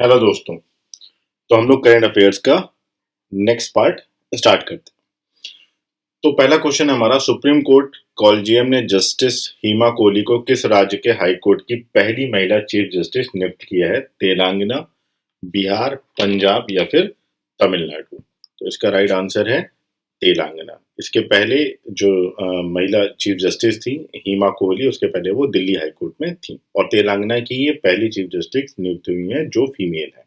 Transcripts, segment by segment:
Hello दोस्तों। तो हम लोग करंट अफेयर्स का नेक्स्ट पार्ट स्टार्ट करते हैं। तो पहला क्वेश्चन हमारा, सुप्रीम कोर्ट कॉलेजियम ने जस्टिस हिमा कोहली को किस राज्य के हाई कोर्ट की पहली महिला चीफ जस्टिस नियुक्त किया है? तेलंगाना, बिहार, पंजाब या फिर तमिलनाडु? तो इसका राइट आंसर है तेलंगाना। इसके पहले जो महिला चीफ जस्टिस थी हिमा कोहली, उसके पहले वो दिल्ली हाई कोर्ट में थी और तेलंगाना की ये पहली चीफ जस्टिस नियुक्त हुई है जो फीमेल है।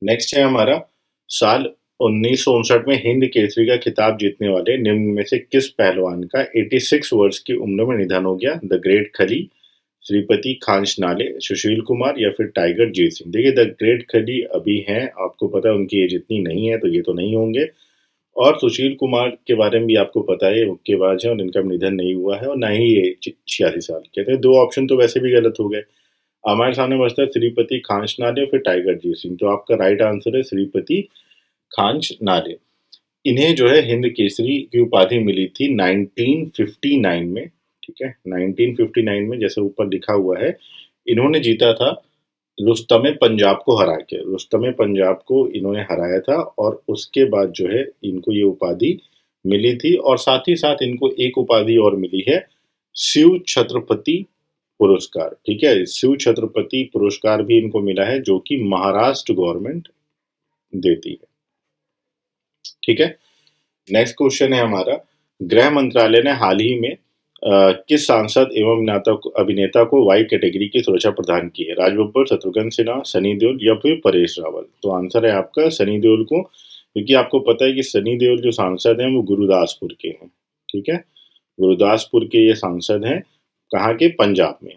नेक्स्ट है हमारा, साल 1959 में हिंद केसरी का खिताब जीतने वाले निम्न में से किस पहलवान का 86 वर्ष की उम्र में निधन हो गया? द ग्रेट खली, श्रीपति खांचनाले, सुशील कुमार या फिर टाइगर जीत सिंह? देखिए, द ग्रेट खली अभी हैं, आपको पता है उनकी एज इतनी नहीं है, तो ये तो नहीं होंगे। और सुशील कुमार के बारे में भी आपको पता है, मुक्केबाज हैं और इनका निधन नहीं हुआ है और ना ही ये 86 साल के थे। दो ऑप्शन तो वैसे भी गलत हो गए। हमारे सामने बचता है श्रीपति खांचनाले फिर टाइगर जीत सिंह। तो आपका राइट आंसर है श्रीपति खांचनाले। इन्हें जो है हिंद केसरी की उपाधि मिली थी 1959 में। ठीक है, 1959 में, जैसे ऊपर लिखा हुआ है, इन्होंने जीता था रुस्तमे पंजाब को हरा के। रुस्तमे पंजाब को इन्होंने हराया था और उसके बाद जो है इनको ये उपाधि मिली थी। और साथ ही साथ इनको एक उपाधि और मिली है, शिव छत्रपति पुरस्कार। ठीक है, शिव छत्रपति पुरस्कार भी इनको मिला है जो कि महाराष्ट्र गवर्नमेंट देती है। ठीक है, नेक्स्ट क्वेश्चन है हमारा, गृह मंत्रालय ने हाल ही में किस सांसद एवं अभिनेता को वाई कैटेगरी की सुरक्षा प्रदान की है? राज बब्बर, शत्रुघ्न सिन्हा, सनी देओल या फिर परेश रावल? तो आंसर है आपका सनी देओल को, क्योंकि आपको पता है कि सनी देओल जो सांसद हैं वो गुरुदासपुर के हैं। ठीक है, गुरुदासपुर के ये सांसद हैं, कहाँ के? पंजाब में।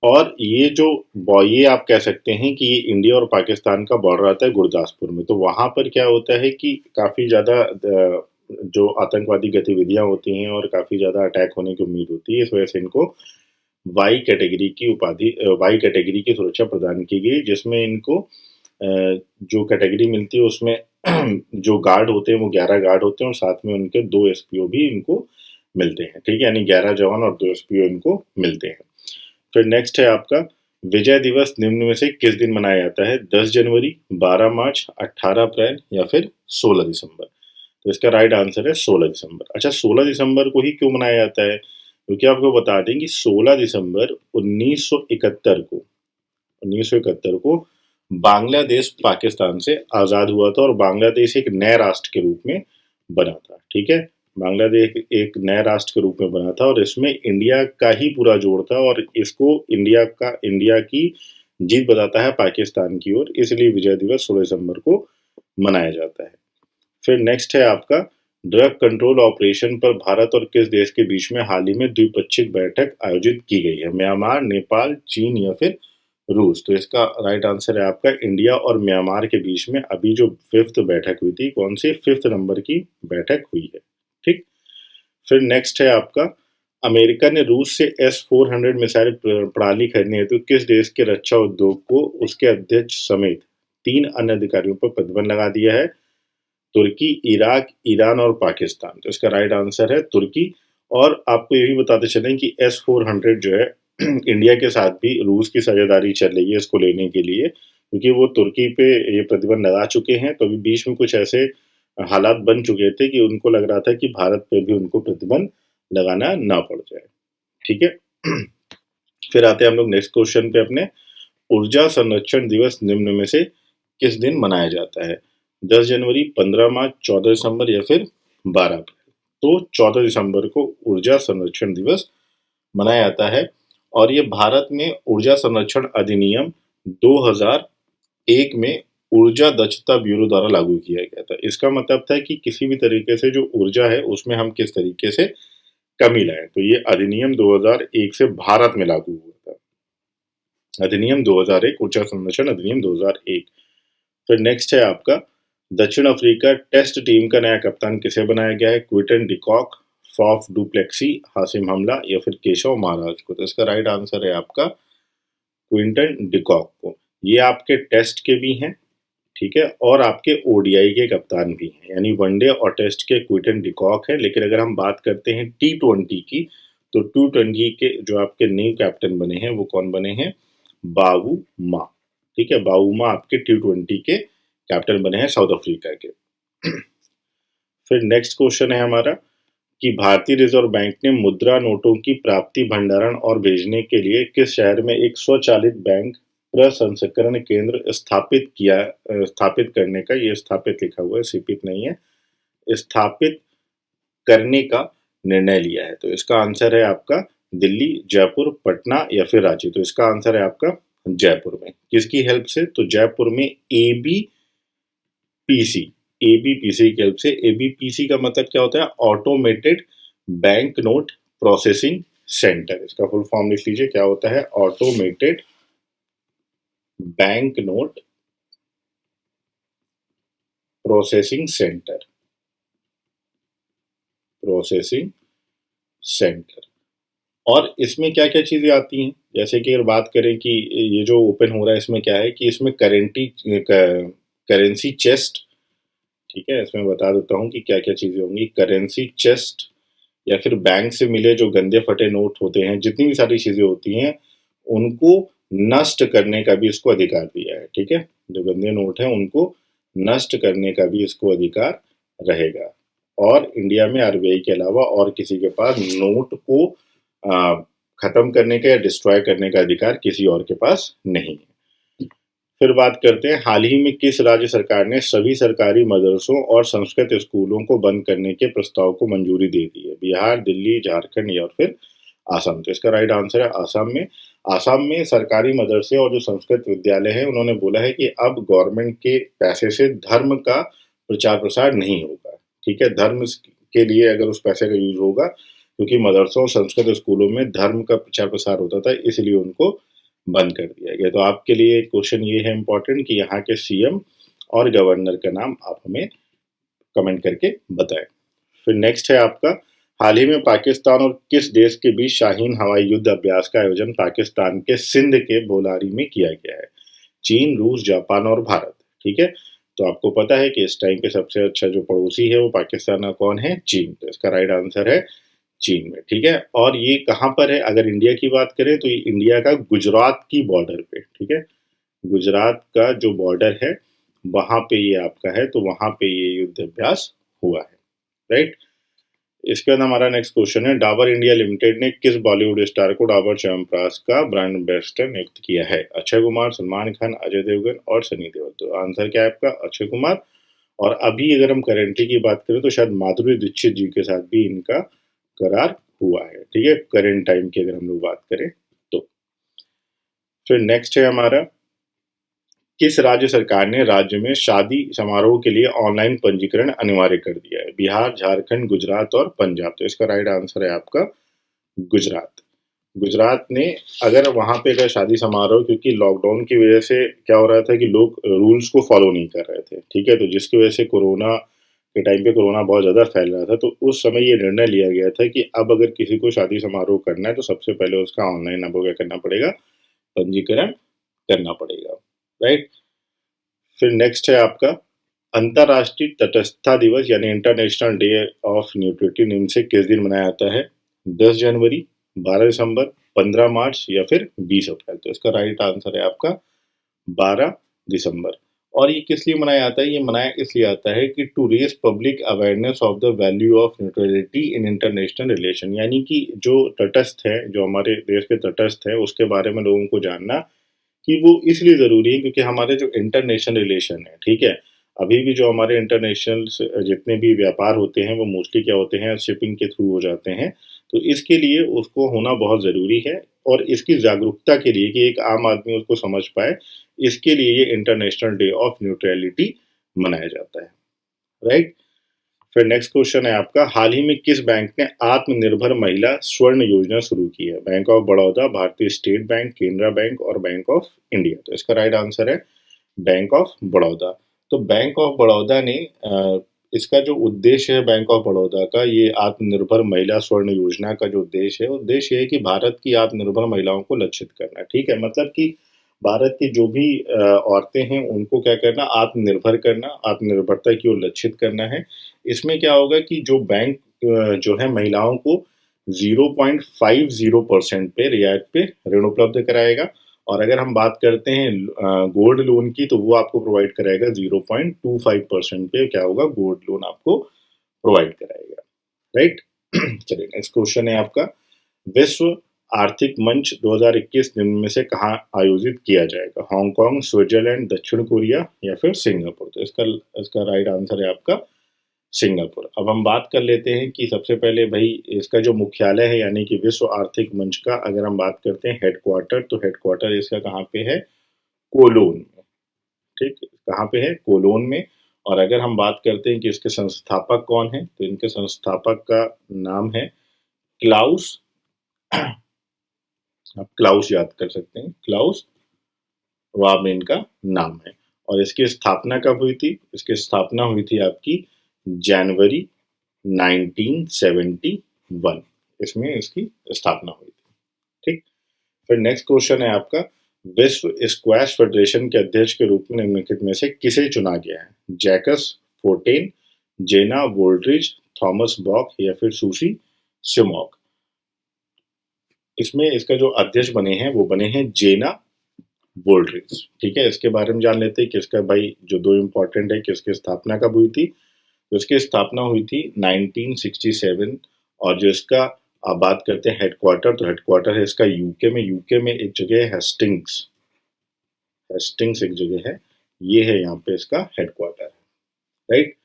और ये आप कह सकते हैं कि ये इंडिया और पाकिस्तान का बॉर्डर आता है गुरदासपुर में। तो वहाँ पर क्या होता है कि काफ़ी ज़्यादा जो आतंकवादी गतिविधियाँ होती हैं और काफ़ी ज़्यादा अटैक होने की उम्मीद होती है, इस वजह से इनको वाई कैटेगरी की सुरक्षा प्रदान की गई, जिसमें इनको जो कैटेगरी मिलती है उसमें जो गार्ड होते हैं वो 11 गार्ड होते हैं और साथ में उनके 2 एसपीओ भी इनको मिलते हैं। ठीक है, यानी 11 जवान और 2 एसपीओ इनको मिलते हैं। फिर नेक्स्ट है आपका, विजय दिवस निम्न में से किस दिन मनाया जाता है? 10 जनवरी, 12 मार्च, 18 अप्रैल या फिर 16 दिसंबर? तो इसका राइट आंसर है 16 दिसंबर। अच्छा, 16 दिसंबर को ही क्यों मनाया जाता है? क्योंकि आपको बता दें कि 16 दिसंबर 1971 को बांग्लादेश पाकिस्तान से आज़ाद हुआ था और बांग्लादेश एक नए राष्ट्र के रूप में बना था। ठीक है, बांग्लादेश एक नए राष्ट्र के रूप में बना था और इसमें इंडिया का ही पूरा जोर था और इसको इंडिया की जीत बताता है पाकिस्तान की ओर, इसलिए विजय दिवस 16 दिसंबर को मनाया जाता है। फिर नेक्स्ट है आपका, ड्रग कंट्रोल ऑपरेशन पर भारत और किस देश के बीच में हाल ही में द्विपक्षीय बैठक आयोजित की गई है? म्यांमार, नेपाल, चीन या फिर रूस? तो इसका राइट आंसर है आपका इंडिया और म्यांमार के बीच में अभी जो 5th बैठक हुई थी, कौन सी? 5th नंबर की बैठक हुई है। ठीक, फिर नेक्स्ट है आपका, अमेरिका ने रूस से S-400 मिसाइल प्रणाली खरीदने हेतु किस देश के रक्षा उद्योग को उसके अध्यक्ष समेत 3 अन्य अधिकारियों पर प्रतिबंध लगा दिया है? तुर्की, इराक, ईरान और पाकिस्तान? तो इसका राइट आंसर है तुर्की। और आपको ये भी बताते चलें कि S-400 जो है इंडिया के साथ भी रूस की साझेदारी चल रही है इसको लेने के लिए, क्योंकि वो तुर्की पे ये प्रतिबंध लगा चुके हैं। तो अभी बीच में कुछ ऐसे हालात बन चुके थे कि उनको लग रहा था कि भारत पे भी उनको प्रतिबंध लगाना ना पड़ जाए। ठीक है, फिर आते हैं हम लोग नेक्स्ट क्वेश्चन पे अपने, ऊर्जा संरक्षण दिवस निम्न में से किस दिन मनाया जाता है? 10 जनवरी, 15 मार्च, 14 दिसंबर या फिर 12 अप्रैल? तो 14 दिसंबर को ऊर्जा संरक्षण दिवस मनाया जाता है और ये भारत में ऊर्जा संरक्षण अधिनियम 2001 में ऊर्जा दक्षता ब्यूरो द्वारा लागू किया गया था। इसका मतलब था कि किसी भी तरीके से जो ऊर्जा है उसमें हम किस तरीके से कमी लाएं। तो ये अधिनियम 2001 से भारत में लागू हुआ था। अधिनियम 2001, ऊर्जा संरक्षण अधिनियम 2001। फिर नेक्स्ट है आपका, दक्षिण अफ्रीका टेस्ट टीम का नया कप्तान किसे बनाया गया है? Quinton de Kock, फॉफ do plexi, Hashim हमला या फिर केशव महाराज को? तो इसका राइट आंसर है आपका क्विंटन डिकॉक को। ये आपके टेस्ट के भी हैं, ठीक है, और आपके ओडीआई के कप्तान भी हैं, यानी वनडे और टेस्ट के क्विंटन डिकॉक है। लेकिन अगर हम बात करते हैं T20 की, तो T20 के जो आपके न्यू कैप्टन बने हैं वो कौन बने हैं? बाबू माँ। ठीक है, बाउमा आपके T20 के कैप्टन बने हैं साउथ अफ्रीका के। फिर नेक्स्ट क्वेश्चन है हमारा कि भारतीय रिजर्व बैंक ने मुद्रा नोटों की प्राप्ति, भंडारण और भेजने के लिए किस शहर में एक स्वचालित बैंक प्रसंस्करण केंद्र स्थापित करने का, ये स्थापित लिखा हुआ है, स्थापित नहीं है, स्थापित करने का निर्णय लिया है। तो इसका आंसर है आपका दिल्ली, जयपुर, पटना या फिर रांची। तो इसका आंसर है आपका जयपुर में। किसकी हेल्प से? तो जयपुर में एबीपीसी, एबीपीसी की हेल्प से। एबीपीसी का मतलब क्या होता है? Automated bank note processing centre. इसका फुल फॉर्म लिख लीजिए, क्या होता है? Automated bank note processing centre, processing centre. और इसमें क्या क्या चीजें आती हैं? जैसे कि अगर बात करें कि ये जो ओपन हो रहा है, इसमें क्या है कि इसमें करेंसी चेस्ट, ठीक है, इसमें बता देता हूँ कि क्या क्या चीजें होंगी। करेंसी चेस्ट, या फिर बैंक से मिले जो गंदे फटे नोट होते हैं, जितनी भी सारी चीजें होती हैं उनको नष्ट करने का भी इसको अधिकार दिया है। ठीक है, जो गंदे नोट हैं उनको नष्ट करने का भी इसको अधिकार रहेगा। और इंडिया में आरबीआई के अलावा और किसी के पास नोट को खत्म करने का या डिस्ट्रॉय करने का अधिकार किसी और के पास नहीं है। फिर बात करते हैं, हाल ही में किस राज्य सरकार ने सभी सरकारी मदरसों और संस्कृत स्कूलों को बंद करने के प्रस्ताव को मंजूरी दे दी है? बिहार, दिल्ली, झारखंड या फिर आसाम। तो इसका राइट आंसर है आसाम में। आसाम में सरकारी मदरसे और जो संस्कृत विद्यालय है, उन्होंने बोला है कि अब गवर्नमेंट के पैसे से धर्म का प्रचार प्रसार नहीं होगा। ठीक है, धर्म के लिए अगर उस पैसे का यूज होगा, क्योंकि मदरसों और संस्कृत स्कूलों में धर्म का प्रचार प्रसार होता था, इसलिए उनको बंद कर दिया गया। तो आपके लिए क्वेश्चन ये है इंपॉर्टेंट कि यहाँ के सीएम और गवर्नर का नाम आप हमें कमेंट करके बताएं। फिर नेक्स्ट है आपका, हाल ही में पाकिस्तान और किस देश के बीच शाहीन हवाई युद्ध अभ्यास का आयोजन पाकिस्तान के सिंध के बोलारी में किया गया है? चीन, रूस, जापान और भारत। ठीक है, तो आपको पता है कि इस टाइम पे सबसे अच्छा जो पड़ोसी है वो पाकिस्तान का कौन है? चीन। तो इसका राइट आंसर है चीन में। ठीक है, और ये कहाँ पर है? अगर इंडिया की बात करें तो ये इंडिया का गुजरात की बॉर्डर पे, ठीक है, गुजरात का जो बॉर्डर है वहां पे ये आपका है, तो वहां पे ये युद्ध अभ्यास हुआ है। राइट, इसके बाद हमारा नेक्स्ट क्वेश्चन है, डाबर इंडिया लिमिटेड ने किस बॉलीवुड स्टार को डाबर च्यवनप्राश का ब्रांड एम्बेसडर नियुक्त किया है? अक्षय कुमार, सलमान खान, अजय देवगन और सनी देओल। तो आंसर क्या है आपका? अक्षय कुमार। और अभी अगर हम करेंटली की बात करें तो शायद माधुरी दीक्षित जी के साथ भी इनका करार हुआ है। ठीक है, करेंट टाइम की अगर हम लोग बात करें तो। फिर नेक्स्ट है हमारा, किस राज्य सरकार ने राज्य में शादी समारोह के लिए ऑनलाइन पंजीकरण अनिवार्य कर दिया है? बिहार, झारखंड, गुजरात और पंजाब। तो इसका राइट आंसर है आपका गुजरात। गुजरात ने, अगर वहां पे अगर शादी समारोह, क्योंकि लॉकडाउन की वजह से क्या हो रहा था कि लोग रूल्स को फॉलो नहीं कर रहे थे, ठीक है, तो जिसकी वजह से कोरोना के टाइम पे कोरोना बहुत ज़्यादा फैल रहा था, तो उस समय ये निर्णय लिया गया था कि अब अगर किसी को शादी समारोह करना है तो सबसे पहले उसका ऑनलाइन आपको क्या करना पड़ेगा? पंजीकरण करना पड़ेगा। राइट, फिर नेक्स्ट है आपका, अंतर्राष्ट्रीय तटस्थता दिवस यानी इंटरनेशनल डे ऑफ न्यूट्रिटी निम्न से किस दिन मनाया जाता है? 10 जनवरी, 12 दिसंबर, 15 मार्च या फिर 20 अप्रैल। तो इसका राइट आंसर है आपका 12 दिसंबर। और ये किस लिए मनाया जाता है? ये मनाया इसलिए जाता है कि to raise public awareness of the value of neutrality in international relation, यानी कि जो तटस्थ है, जो हमारे देश के तटस्थ है, उसके बारे में लोगों को जानना कि वो इसलिए ज़रूरी है क्योंकि हमारे जो इंटरनेशनल रिलेशन है, ठीक है, अभी भी जो हमारे इंटरनेशनल जितने भी व्यापार होते हैं वो मोस्टली क्या होते हैं? शिपिंग के थ्रू हो जाते हैं। तो इसके लिए उसको होना बहुत ज़रूरी है, और इसकी जागरूकता के लिए कि एक आम आदमी उसको समझ पाए, इसके लिए ये इंटरनेशनल डे ऑफ न्यूट्रलिटी मनाया जाता है। राइट, फिर नेक्स्ट क्वेश्चन है आपका, हाल ही में किस बैंक ने आत्मनिर्भर महिला स्वर्ण योजना शुरू की है? बैंक ऑफ बड़ौदा, भारतीय स्टेट बैंक, केनरा बैंक और बैंक ऑफ इंडिया। तो इसका राइट आंसर है बैंक ऑफ बड़ौदा। तो बैंक ऑफ बड़ौदा ने इसका जो उद्देश्य है बैंक ऑफ बड़ौदा का, ये आत्मनिर्भर महिला स्वर्ण योजना का जो उद्देश्य है, उद्देश्य है कि भारत की आत्मनिर्भर महिलाओं को लक्षित करना। ठीक है, मतलब कि भारत की जो भी औरतें हैं उनको क्या करना? आत्मनिर्भर करना, आत्मनिर्भरता की ओर लक्षित करना है। इसमें क्या होगा कि जो बैंक जो है महिलाओं को 0.50% पे रियायत पे ऋण उपलब्ध कराएगा, और अगर हम बात करते हैं गोल्ड लोन की, तो वो आपको प्रोवाइड कराएगा 0.25% पे क्या होगा, गोल्ड लोन आपको प्रोवाइड कराएगा, राइट। चलिए नेक्स्ट क्वेश्चन है आपका, विश्व आर्थिक मंच 2021 निम्न में से कहाँ आयोजित किया जाएगा, हांगकांग, स्विट्जरलैंड, दक्षिण कोरिया या फिर सिंगापुर। तो इसका राइट आंसर है आपका सिंगापुर। अब हम बात कर लेते हैं कि सबसे पहले भाई इसका जो मुख्यालय है यानी कि विश्व आर्थिक मंच का, अगर हम बात करते हैं हेडक्वार्टर, तो हेडक्वार्टर इसका कहाँ पे है, कोलोन में, ठीक, कहाँ पे है, कोलोन में। और अगर हम बात करते हैं कि इसके संस्थापक कौन है, तो इनके संस्थापक का नाम है क्लाउस, आप क्लाउस याद कर सकते हैं, क्लाउस वाब इनका नाम है। और इसकी स्थापना कब हुई थी, इसकी स्थापना हुई थी आपकी जनवरी 1971, इसमें इसकी स्थापना हुई थी, ठीक। फिर नेक्स्ट क्वेश्चन है आपका, विश्व स्क्वैश फेडरेशन के अध्यक्ष के रूप में निम्नलिखित में से किसे चुना गया है, जैकस फोर्टेन, जेना वोल्ड्रिज, थॉमस बॉक या फिर सुसी सिमॉक। इसमें इसका जो अध्यक्ष बने हैं वो बने हैं जेना वोल्ड्रिज, ठीक है। इसके बारे में जान लेते हैं कि इसका भाई जो दो इम्पोर्टेंट है कि इसकी स्थापना कब हुई थी, तो इसकी स्थापना हुई थी 1967। और जो इसका आप बात करते हैं हेडक्वार्टर, तो हेडक्वार्टर है इसका यूके में, यूके में एक जगह है हेस्टिंग्स, हेस्टिंग्स एक जगह है, ये है यहाँ पे इसका हेडक्वार्टर, राइट।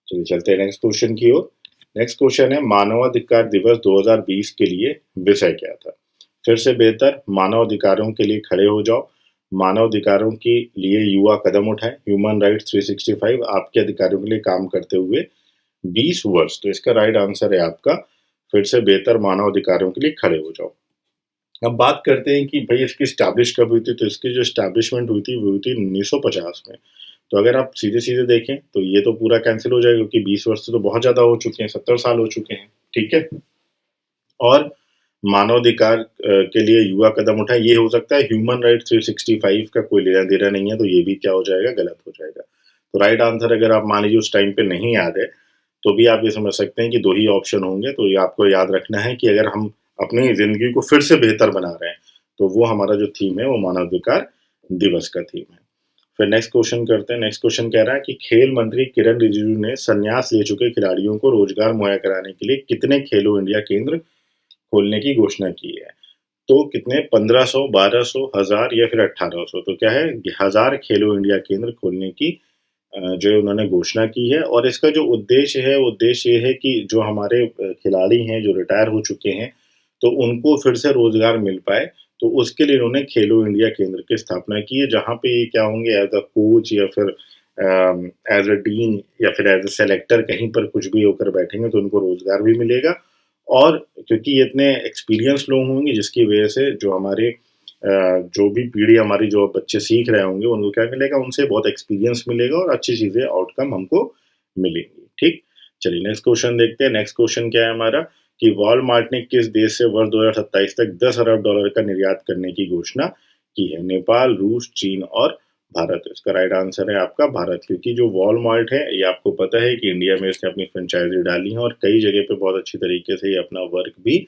चलिए चलते हैं नेक्स्ट क्वेश्चन की ओर। नेक्स्ट क्वेश्चन है, मानवाधिकार दिवस 2020 के लिए विषय क्या था, फिर से बेहतर, मानवाधिकारों के लिए खड़े हो जाओ, मानवाधिकारों के लिए युवा कदम उठाएं, ह्यूमन राइट्स 365, आपके अधिकारों के लिए काम करते हुए 20 वर्ष। तो इसका राइट आंसर है आपका फिर से बेहतर, मानवाधिकारों के लिए खड़े हो जाओ। अब बात करते हैं कि भाई इसकी स्टैब्लिश कब हुई थी, तो इसकी जो स्टैब्लिशमेंट हुई थी वो हुई थी 1950 में। तो अगर आप सीधे सीधे देखें तो ये तो पूरा कैंसिल हो जाएगा क्योंकि 20 वर्ष से तो बहुत ज़्यादा हो चुके हैं, 70 साल हो चुके हैं, ठीक है। और मानवाधिकार के लिए युवा कदम उठाए, ये हो सकता है, ह्यूमन राइट्स 365 का कोई लेना देना नहीं है, तो ये भी क्या हो जाएगा, गलत हो जाएगा। तो राइट आंसर अगर आप मान लीजिए उस टाइम पे नहीं याद है तो भी आप ये समझ सकते हैं कि दो ही ऑप्शन होंगे। तो ये आपको याद रखना है कि अगर हम अपनी जिंदगी को फिर से बेहतर बना रहे हैं तो वो हमारा जो थीम है वो मानवाधिकार दिवस का थीम है। फिर नेक्स्ट क्वेश्चन करते हैं। नेक्स्ट क्वेश्चन कह रहा है कि खेल मंत्री किरण रिजिजू ने संन्यास ले चुके खिलाड़ियों को रोजगार मुहैया कराने के लिए कितने खेलो इंडिया केंद्र खोलने की घोषणा की है। तो कितने, 1500, 1200, 1000 या फिर 1800। तो क्या है, 1000 खेलो इंडिया केंद्र खोलने की जो उन्होंने घोषणा की है। और इसका जो उद्देश्य है, उद्देश्य ये है कि जो हमारे खिलाड़ी हैं जो रिटायर हो चुके हैं तो उनको फिर से रोजगार मिल पाए। तो उसके लिए उन्होंने खेलो इंडिया केंद्र की स्थापना की है, जहाँ पे ये क्या होंगे, एज अ कोच या फिर एज अ डीन या फिर एज अ सेलेक्टर कहीं पर कुछ भी होकर बैठेंगे तो उनको रोजगार भी मिलेगा। और क्योंकि ये इतने एक्सपीरियंस लोग होंगे जिसकी वजह से जो हमारे जो भी पीढ़ी हमारी जो बच्चे सीख रहे होंगे उनको क्या मिलेगा, उनसे बहुत एक्सपीरियंस मिलेगा और अच्छी चीज़ें आउटकम हमको मिलेंगी, ठीक। चलिए नेक्स्ट क्वेश्चन देखते हैं। नेक्स्ट क्वेश्चन क्या है हमारा कि वॉलमार्ट ने किस देश से वर्ष 2027 तक 10 अरब डॉलर का निर्यात करने की घोषणा की है, नेपाल, रूस, चीन और भारत। इसका राइट आंसर है आपका भारत, क्योंकि जो वॉलमार्ट है ये आपको पता है कि इंडिया में इसने अपनी फ्रेंचाइजी डाली है और कई जगह पे बहुत अच्छी तरीके से ये अपना वर्क भी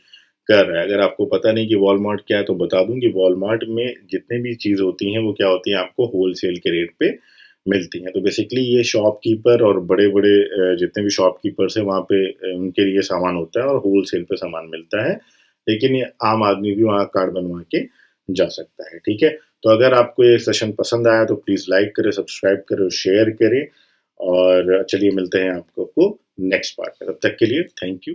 कर रहा है। अगर आपको पता नहीं कि वॉलमार्ट क्या है तो बता दूं कि वॉलमार्ट में जितने भी चीज़ होती हैं वो क्या होती हैं, आपको होलसेल के रेट पे मिलती हैं। तो बेसिकली ये शॉपकीपर और बड़े बड़े जितने भी शॉपकीपर्स हैं वहाँ पे उनके लिए सामान होता है और होलसेल पे सामान मिलता है, लेकिन ये आम आदमी भी वहाँ कार्ड बनवा के जा सकता है, ठीक है। तो अगर आपको ये सेशन पसंद आया तो प्लीज़ लाइक करें, सब्सक्राइब करें और शेयर करें। और चलिए मिलते हैं आपको नेक्स्ट पार्ट में, तब तक के लिए थैंक यू।